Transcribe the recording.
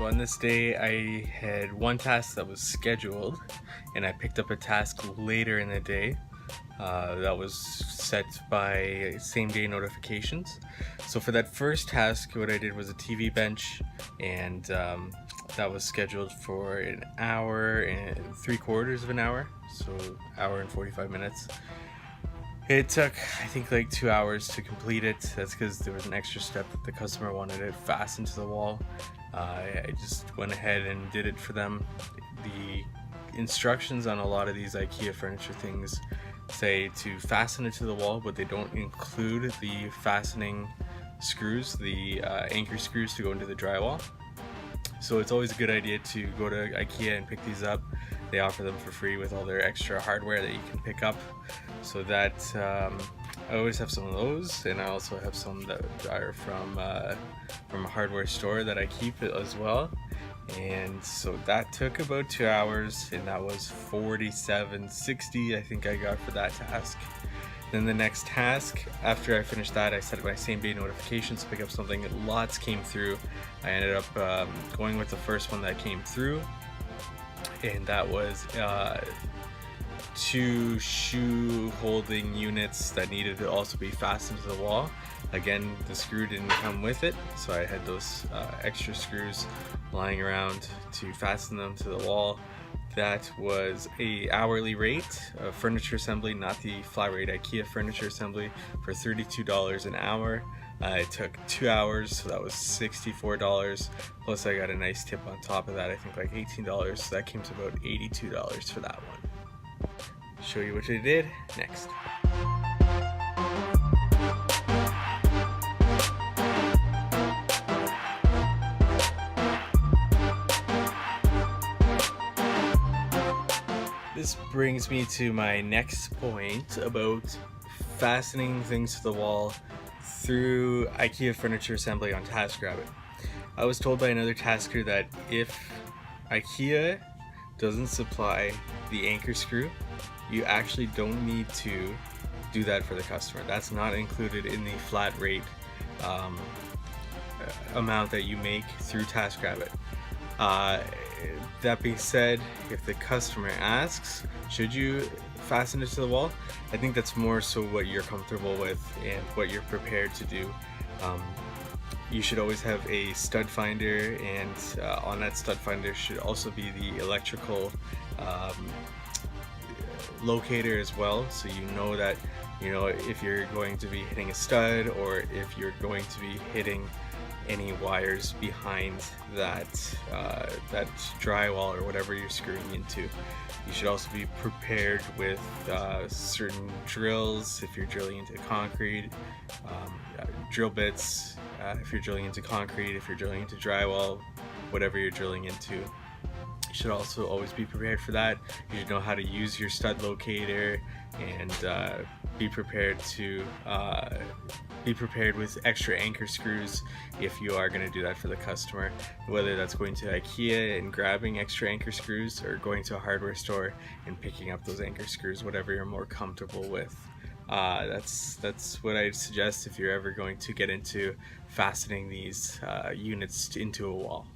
So on this day I had one task that was scheduled and I picked up a task later in the day that was set by same day notifications. So for that first task, what I did was a TV bench, and that was scheduled for an hour and 3/4 of an hour, so hour and 45 minutes. It took, I think, like 2 hours to complete it. That's because there was an extra step that the customer wanted it fastened to the wall. I just went ahead and did it for them. The instructions on a lot of these IKEA furniture things say to fasten it to the wall, but they don't include the fastening screws, the anchor screws to go into the drywall. So it's always a good idea to go to IKEA and pick these up. They offer them for free with all their extra hardware that you can pick up. So that I always have some of those, and I also have some that are from a hardware store that I keep as well. And so that took about 2 hours, and that was $47.60 I think I got for that task. Then the next task, after I finished that, I set my same day notifications to pick up something. Lots came through. I ended up going with the first one that came through, and that was 2 shoe holding units that needed to also be fastened to the wall. Again, the screw didn't come with it, so I had those extra screws lying around to fasten them to the wall. That was a hourly rate of furniture assembly, not the flat rate IKEA furniture assembly, for $32 an hour. It took 2 hours, so that was $64. Plus I got a nice tip on top of that, I think like $18, so that came to about $82 for that one. Show you what I did next. This brings me to my next point about fastening things to the wall through IKEA furniture assembly on TaskRabbit. I was told by another tasker that if IKEA doesn't supply the anchor screw, you actually don't need to do that for the customer. That's not included in the flat rate amount that you make through TaskRabbit. That being said, if the customer asks, should you fasten it to the wall? I think that's more so what you're comfortable with and what you're prepared to do. You should always have a stud finder, and on that stud finder should also be the electrical locator as well, so you know that, you know, if you're going to be hitting a stud or if you're going to be hitting any wires behind that that drywall or whatever you're screwing into. You should also be prepared with certain drills if you're drilling into concrete, drill bits if you're drilling into concrete, if you're drilling into drywall, whatever you're drilling into. You should also always be prepared for that. You should know how to use your stud locator, and be prepared with extra anchor screws if you are going to do that for the customer, whether that's going to IKEA and grabbing extra anchor screws or going to a hardware store and picking up those anchor screws, whatever you're more comfortable with. That's what I'd suggest if you're ever going to get into fastening these units into a wall.